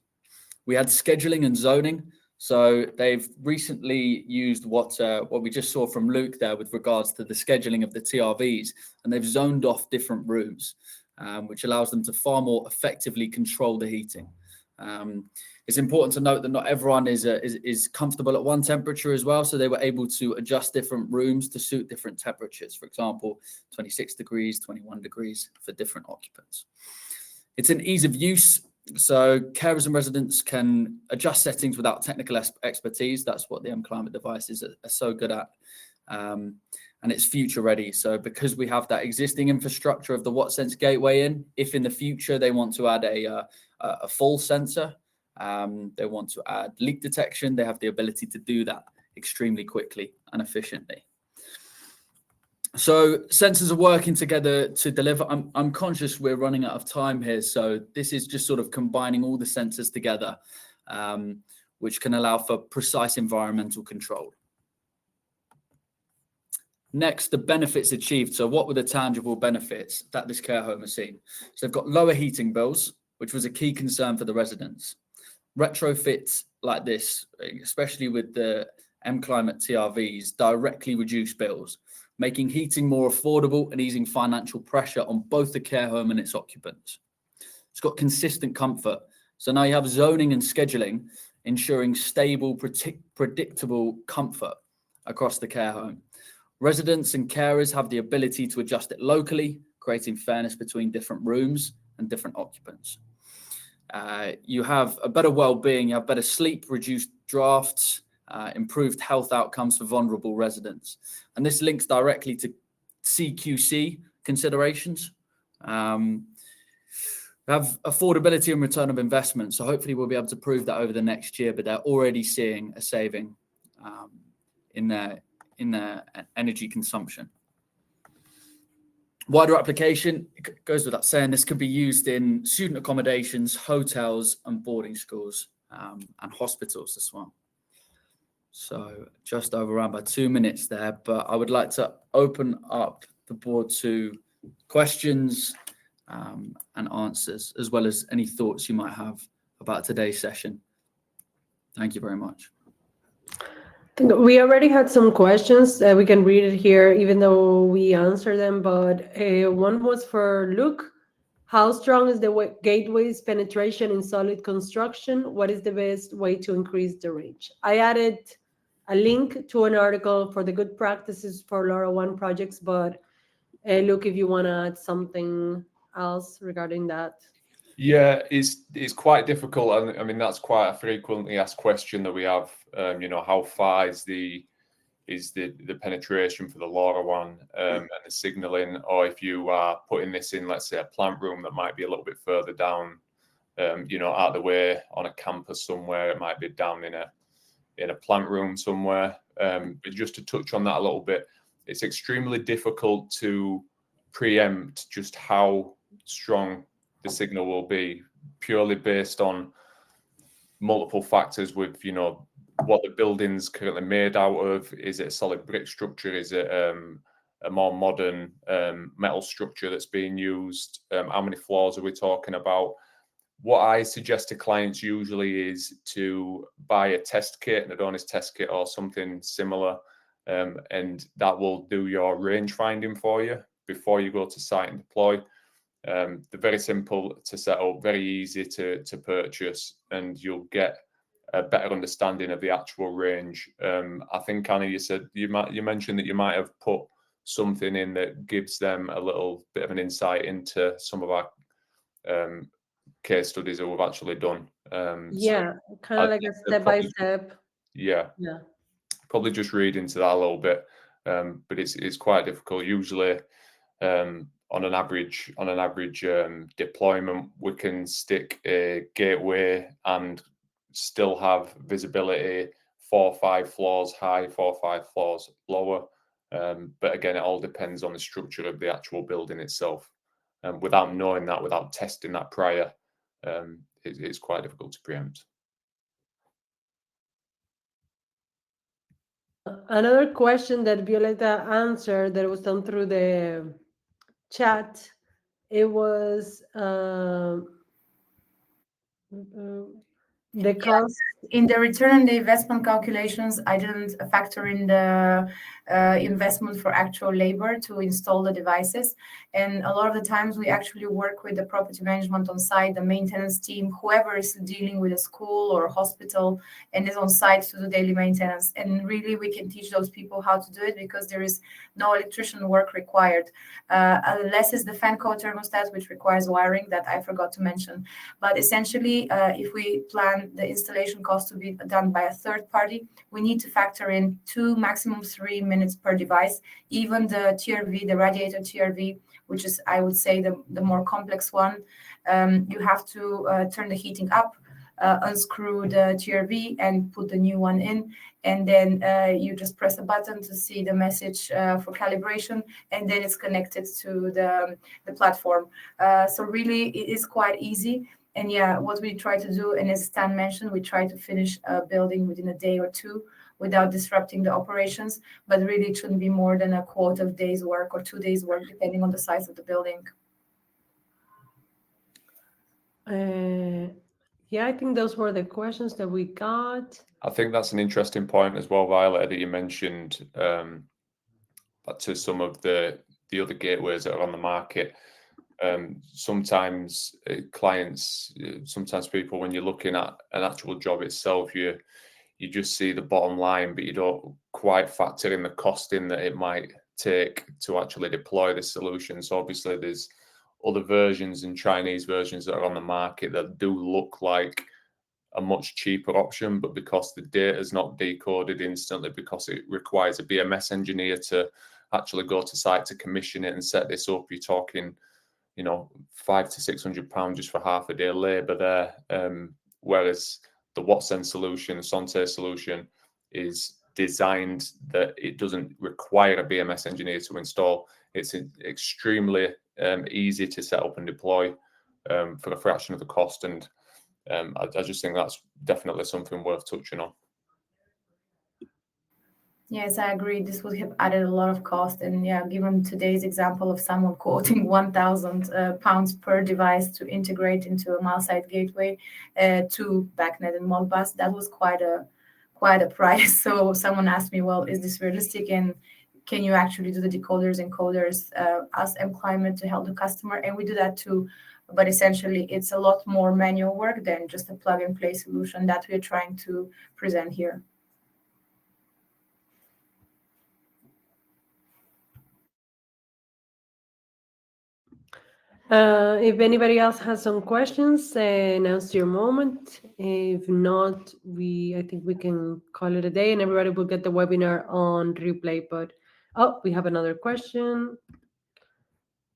We had scheduling and zoning. So they've recently used what we just saw from Luke there with regards to the scheduling of the TRVs, and they've zoned off different rooms, which allows them to far more effectively control the heating. It's important to note that not everyone is comfortable at one temperature as well, so they were able to adjust different rooms to suit different temperatures. For example, 26 degrees, 21 degrees for different occupants. It's an ease of use. So carers and residents can adjust settings without technical expertise. That's what the MClimate devices are so good at. And it's future ready. So because we have that existing infrastructure of the Wattsense gateway if in the future they want to add a full sensor, they want to add leak detection, they have the ability to do that extremely quickly and efficiently. So sensors are working together to deliver. I'm conscious we're running out of time here. So this is just sort of combining all the sensors together, which can allow for precise environmental control. Next, the benefits achieved. So what were the tangible benefits that this care home has seen? So they've got lower heating bills, which was a key concern for the residents. Retrofits like this, especially with the MClimate TRVs, directly reduce bills, making heating more affordable and easing financial pressure on both the care home and its occupants. It's got consistent comfort. So now you have zoning and scheduling, ensuring stable, predictable comfort across the care home. Residents and carers have the ability to adjust it locally, creating fairness between different rooms and different occupants. You have a better well-being, you have better sleep, reduced drafts, improved health outcomes for vulnerable residents. And this links directly to CQC considerations. We have affordability and return of investment. So hopefully we'll be able to prove that over the next year, but they're already seeing a saving in their energy consumption. Wider application, it goes without saying, this could be used in student accommodations, hotels and boarding schools and hospitals as well. So just over around about 2 minutes there, but I would like to open up the board to questions and answers, as well as any thoughts you might have about today's session. Thank you very much. We already had some questions. We can read it here, even though we answered them, but one was for Luke. How strong is the gateway's penetration in solid construction? What is the best way to increase the range? I added a link to an article for the good practices for LoRaWAN projects, but Luke, if you want to add something else regarding that. Yeah, it's quite difficult. And I mean, that's quite a frequently asked question that we have. How far is the penetration for the LoRaWAN and the signaling, or if you are putting this in, let's say, a plant room that might be a little bit further down, out of the way on a campus somewhere, it might be down in a plant room somewhere. But just to touch on that a little bit, it's extremely difficult to preempt just how strong the signal will be, purely based on multiple factors with, what the building's currently made out of. Is it a solid brick structure? Is it a more modern metal structure that's being used? How many floors are we talking about? What I suggest to clients usually is to buy a test kit, an Adonis test kit or something similar, and that will do your range finding for you before you go to site and deploy. They're very simple to set up, very easy to purchase, and you'll get a better understanding of the actual range. I think, Annie, you mentioned that you might have put something in that gives them a little bit of an insight into some of our case studies that we've actually done. Yeah, so kind of like a step by step. Yeah. Probably just read into that a little bit, but it's quite difficult. Usually, on an average deployment, we can stick a gateway and still have visibility 4 or 5 floors high, 4 or 5 floors lower. But again, it all depends on the structure of the actual building itself. Without knowing that, without testing that prior, it's quite difficult to preempt. Another question that Violeta answered that was done through the chat, it was the cost. In the return on the investment calculations, I didn't factor in the investment for actual labor to install the devices. And a lot of the times we actually work with the property management on site, the maintenance team, whoever is dealing with a school or a hospital and is on site to do daily maintenance. And really we can teach those people how to do it because there is no electrician work required. Unless it's the fan code thermostat, which requires wiring that I forgot to mention. But essentially, if we plan the installation cost to be done by a third party, we need to factor in 2, maximum 3 minutes per device. Even the TRV, the radiator TRV, which is, I would say, the more complex one, you have to turn the heating up, unscrew the TRV and put the new one in. And then you just press a button to see the message for calibration, and then it's connected to the platform. So really, it is quite easy. And yeah, what we try to do, and as Stan mentioned, we try to finish a building within a day or 2 without disrupting the operations. But really, it shouldn't be more than a quarter of days work or 2 days work, depending on the size of the building. Yeah, I think those were the questions that we got. I think that's an interesting point as well, Violet, that you mentioned to some of the other gateways that are on the market. Sometimes clients, sometimes people, when you're looking at an actual job itself, you just see the bottom line, but you don't quite factor in the costing that it might take to actually deploy this solution. So obviously there's other versions and Chinese versions that are on the market that do look like a much cheaper option, but because the data is not decoded instantly, because it requires a BMS engineer to actually go to site to commission it and set this up, you're talking, you know, £500 to £600 just for half a day labor there. Whereas the Wattsense solution, the Sontay solution, is designed that it doesn't require a BMS engineer to install. It's extremely easy to set up and deploy for a fraction of the cost. And I just think that's definitely something worth touching on. Yes, I agree. This would have added a lot of cost. And yeah, given today's example of someone quoting £1,000 per device to integrate into a mile-side gateway to BACnet and Modbus, that was quite a price. So someone asked me, well, is this realistic? And can you actually do the decoders and coders, ask MClimate to help the customer? And we do that too. But essentially, it's a lot more manual work than just a plug-and-play solution that we're trying to present here. If anybody else has some questions, now's your moment. If not, I think we can call it a day and everybody will get the webinar on replay. But, we have another question.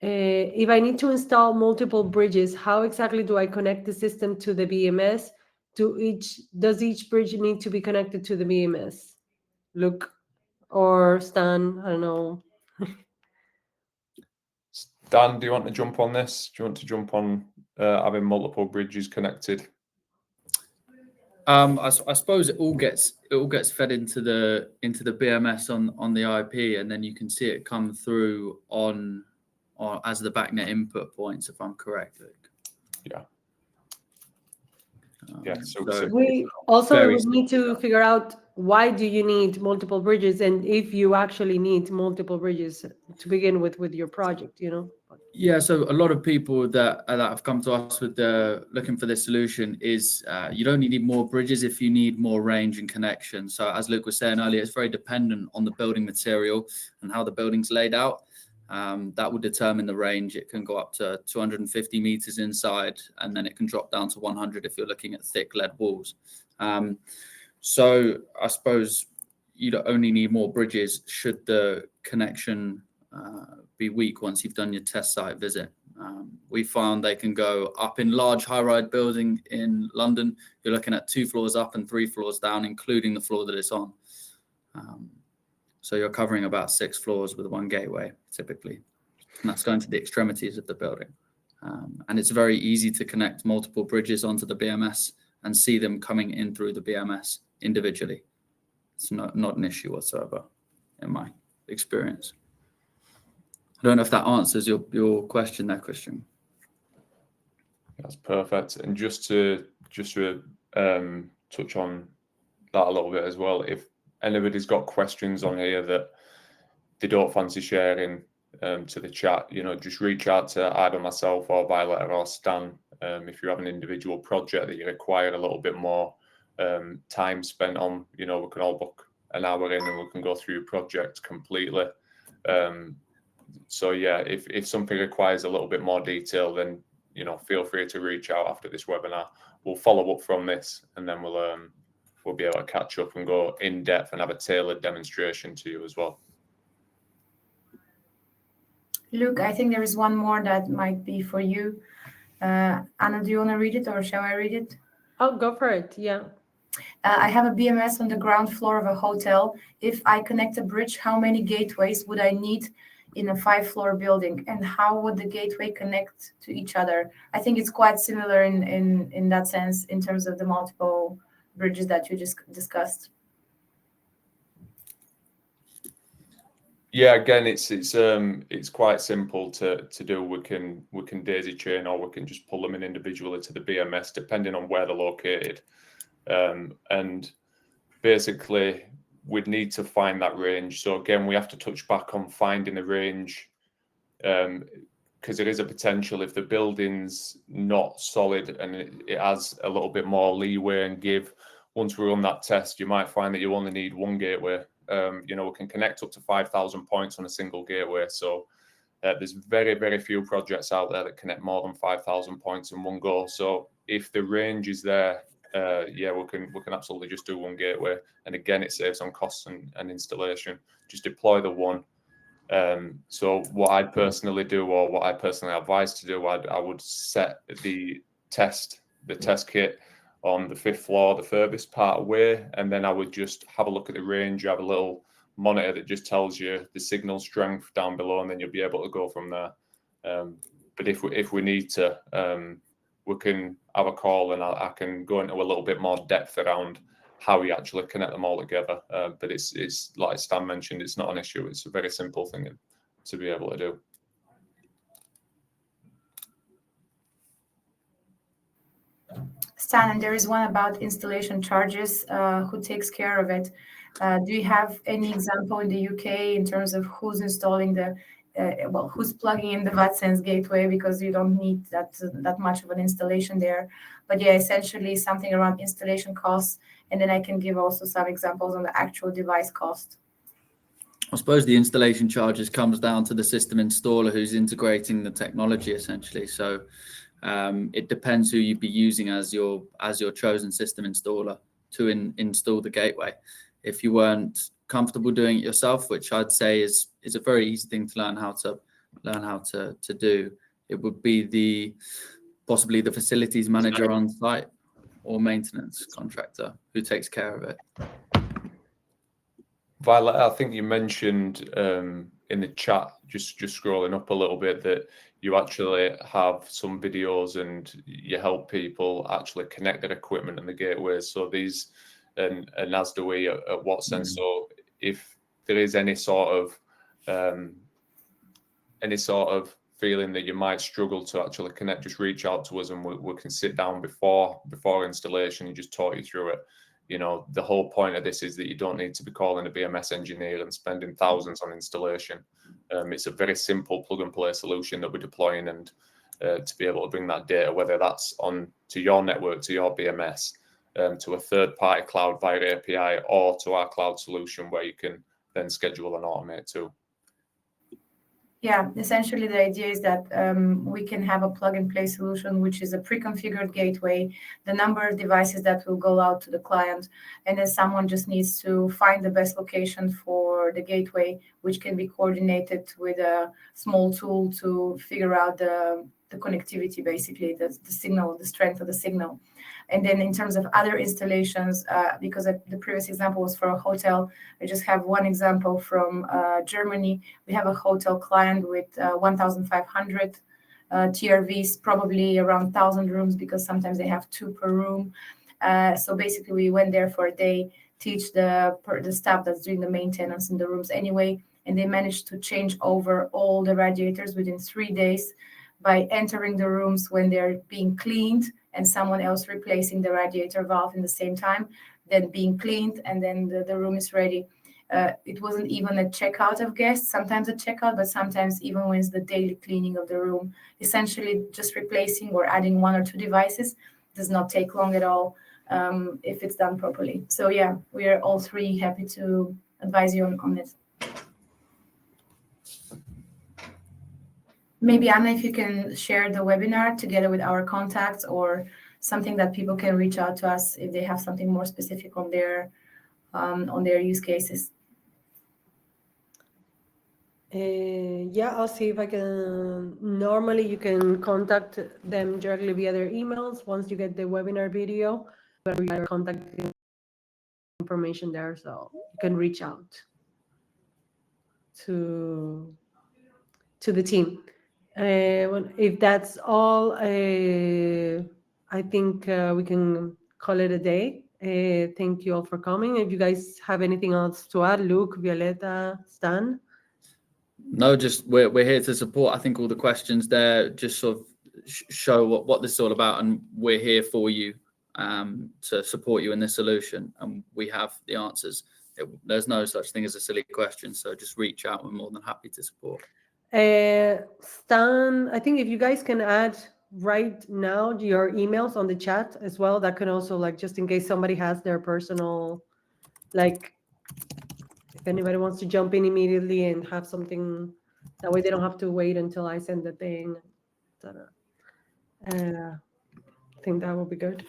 If I need to install multiple bridges, how exactly do I connect the system to the BMS? Does each bridge need to be connected to the BMS? Luke or Stan, I don't know. Dan, do you want to jump on this? Do you want to jump on having multiple bridges connected? I suppose it all gets fed into the BMS on the IP, and then you can see it come through on as the BACnet input points, if I'm correct, Luke. Yeah. Yeah. So we also need to figure out, why do you need multiple bridges, and if you actually need multiple bridges to begin with your project, you know? Yeah, so a lot of people that have come to us with looking for this solution is you only need more bridges if you need more range and connection. So as Luke was saying earlier, it's very dependent on the building material and how the building's laid out. That will determine the range. It can go up to 250 meters inside, and then it can drop down to 100 if you're looking at thick lead walls. So I suppose you only need more bridges should the connection be weak once you've done your test site visit. We found they can go up in large high-rise building in London. You're looking at 2 floors up and 3 floors down, including the floor that it's on. So you're covering about 6 floors with one gateway, typically. And that's going to the extremities of the building. And it's very easy to connect multiple bridges onto the BMS and see them coming in through the BMS individually. It's not an issue whatsoever in my experience. I don't know if that answers your question there, Christian. That's perfect. And just to touch on that a little bit as well, if anybody's got questions on here that they don't fancy sharing to the chat, just reach out to either myself or Violet or Stan. If you have an individual project that you require a little bit more time spent on, we can all book an hour in and we can go through your project completely. So yeah, if something requires a little bit more detail, then feel free to reach out after this webinar. We'll follow up from this, and then we'll be able to catch up and go in depth and have a tailored demonstration to you as well. Luke, I think there is one more that might be for you. Anna, do you want to read it, or shall I read it? Oh, go for it. Yeah. I have a BMS on the ground floor of a hotel. If I connect a bridge, how many gateways would I need in a 5-floor building, and how would the gateway connect to each other? I think it's quite similar in that sense, in terms of the multiple bridges that you just discussed. Yeah, again, it's quite simple to do. We can daisy chain, or we can just pull them in individually to the BMS, depending on where they're located. And basically, we'd need to find that range. So again, we have to touch back on finding the range, because there is a potential if the building's not solid and it has a little bit more leeway and give. Once we run that test, you might find that you only need one gateway. We can connect up to 5,000 points on a single gateway. So there's very, very few projects out there that connect more than 5,000 points in one go. So if the range is there, we can absolutely just do one gateway. And again, it saves on costs and installation. Just deploy the one. So what I'd personally do, or what I personally advise to do, I would set the test kit on the 5th floor, the furthest part away, and then I would just have a look at the range. You have a little monitor that just tells you the signal strength down below, and then you'll be able to go from there. But if we need to, we can have a call, and I can go into a little bit more depth around how we actually connect them all together. But it's like Stan mentioned, it's not an issue. It's a very simple thing to be able to do. Stan, and there is one about installation charges. Who takes care of it? Do you have any example in the UK in terms of who's installing who's plugging in the Wattsense gateway, because you don't need that much of an installation there. But yeah, essentially something around installation costs, and then I can give also some examples on the actual device cost. I suppose the installation charges comes down to the system installer who's integrating the technology, essentially. So it depends who you'd be using as your chosen system installer to install the gateway. If you weren't comfortable doing it yourself, which I'd say is a very easy thing to learn how to do, it would be possibly the facilities manager on site or maintenance contractor who takes care of it. Violet, I think you mentioned in the chat, just scrolling up a little bit, that you actually have some videos and you help people actually connect their equipment and the gateways. So these, and as do we at Wattsense. So if there is any sort of feeling that you might struggle to actually connect, just reach out to us, and we can sit down before installation and just talk you through it. The whole point of this is that you don't need to be calling a BMS engineer and spending thousands on installation. It's a very simple plug and play solution that we're deploying, and to be able to bring that data, whether that's on to your network, to your BMS, to a third-party cloud via API, or to our cloud solution where you can then schedule and automate too. Yeah, essentially the idea is that we can have a plug-and-play solution, which is a pre-configured gateway, the number of devices that will go out to the client, and then someone just needs to find the best location for the gateway, which can be coordinated with a small tool to figure out the the connectivity, basically, the signal, the strength of the signal. And then in terms of other installations, because the previous example was for a hotel, I just have one example from Germany. We have a hotel client with 1,500 TRVs, probably around 1,000 rooms, because sometimes they have 2 per room. So basically, we went there for a day, teach the staff that's doing the maintenance in the rooms anyway, and they managed to change over all the radiators within 3 days by entering the rooms when they're being cleaned and someone else replacing the radiator valve in the same time, then being cleaned, and then the room is ready. It wasn't even a checkout of guests, sometimes a checkout, but sometimes even when it's the daily cleaning of the room, essentially just replacing or adding 1 or 2 devices does not take long at all if it's done properly. So yeah, we are all 3 happy to advise you on this. Maybe, Anna, if you can share the webinar together with our contacts, or something that people can reach out to us if they have something more specific on their use cases. Yeah, I'll see if I can. Normally, you can contact them directly via their emails once you get the webinar video, but we have contact information there, so you can reach out to the team. If that's all, I think we can call it a day. Thank you all for coming. If you guys have anything else to add, Luke, Violeta, Stan? No, just we're here to support. I think all the questions there just sort of show what this is all about, and we're here for you to support you in this solution, and we have the answers. There's no such thing as a silly question, so just reach out. We're more than happy to support. Stan, I think if you guys can add right now your emails on the chat as well, that can also, like, just in case somebody has their personal, like, if anybody wants to jump in immediately and have something, that way they don't have to wait until I send the thing. I think that will be good.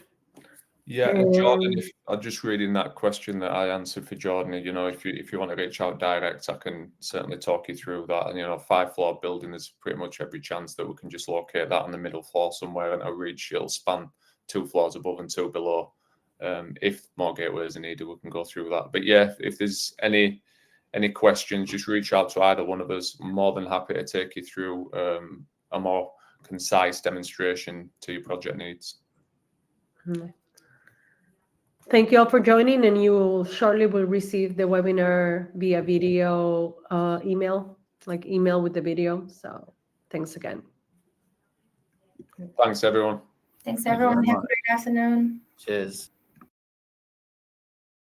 Yeah, and Jordan, I'm just reading that question that I answered for Jordan. You know, if you want to reach out direct, I can certainly talk you through that. And 5-floor building, there's pretty much every chance that we can just locate that on the middle floor somewhere, and it'll span 2 floors above and 2 below. If more gateways are needed, we can go through that. But yeah, if there's any questions, just reach out to either one of us. I'm more than happy to take you through a more concise demonstration to your project needs. Thank you all for joining, and you shortly will receive the webinar via video email, like email with the video. So thanks again. Thanks, everyone. Thanks, everyone. Have a great afternoon. Cheers.